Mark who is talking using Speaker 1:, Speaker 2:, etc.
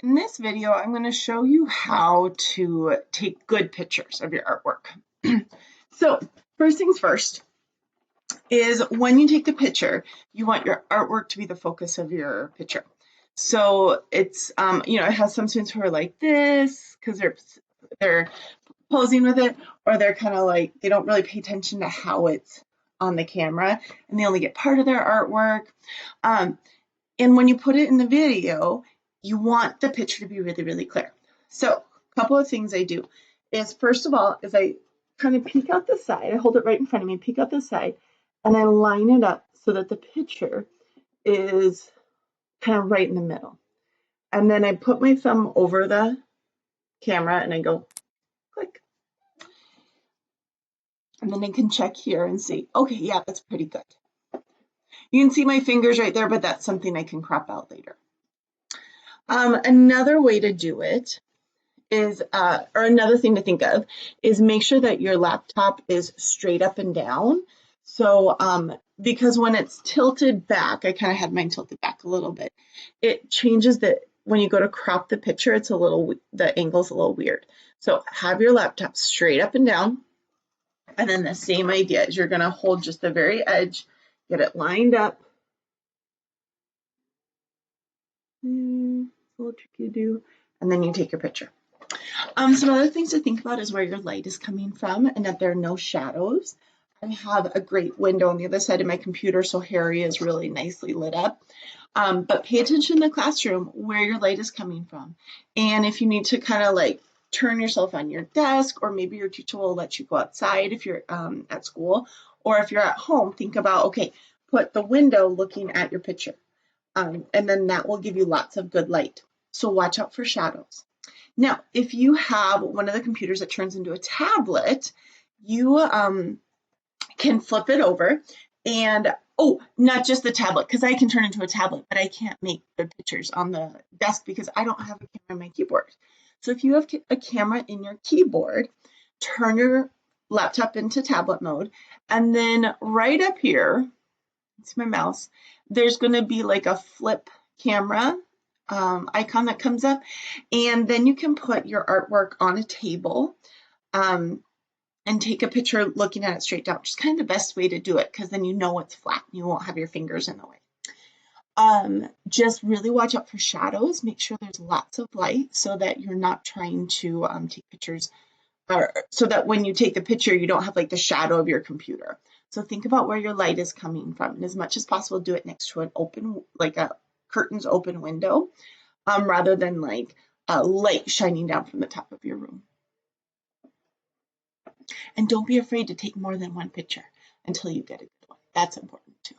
Speaker 1: In this video, I'm going to show you how to take good pictures of your artwork. So first things first is when you take the picture, you want your artwork to be the focus of your picture. So it's, it has some students who are like this because they're posing with it, or they're kind of like, they don't really pay attention to how it's on the camera and they only get part of their artwork. And when you put it in the video, you want the picture to be really, really clear. So a couple of things I do is, first of all, is I kind of peek out the side. I hold it right in front of me, peek out the side, and I line it up so that the picture is kind of right in the middle. And then I put my thumb over the camera and I go click. And then I can check here and see, okay, yeah, that's pretty good. You can see my fingers right there, but that's something I can crop out later. Another way to do it is, or another thing to think of, is make sure that your laptop is straight up and down. So, because when it's tilted back, I kind of had mine tilted back a little bit, it changes when you go to crop the picture, the angle's a little weird. So have your laptop straight up and down. And then the same idea is you're going to hold just the very edge, get it lined up. It's a little tricky to do. And then you take your picture. Some other things to think about is where your light is coming from and that there are no shadows. I have a great window on the other side of my computer, so Harry is really nicely lit up. But pay attention in the classroom where your light is coming from. And if you need to kind of like turn yourself on your desk, or maybe your teacher will let you go outside if you're at school, or if you're at home, think about, okay, put the window looking at your picture. And then that will give you lots of good light. So watch out for shadows. Now, if you have one of the computers that turns into a tablet, you can flip it over and, not just the tablet, because I can turn into a tablet, but I can't make the pictures on the desk because I don't have a camera on my keyboard. So if you have a camera in your keyboard, turn your laptop into tablet mode, and then right up here, it's my mouse, there's going to be like a flip camera icon that comes up, and then you can put your artwork on a table and take a picture looking at it straight down, which is kind of the best way to do it because then you know it's flat and you won't have your fingers in the way. Just really watch out for shadows. Make sure there's lots of light so that you're not trying to take pictures, or so that when you take the picture you don't have like the shadow of your computer. So think about where your light is coming from, and as much as possible do it next to an open, like a curtains open window, rather than like light shining down from the top of your room. And don't be afraid to take more than one picture until you get a good one. That's important too.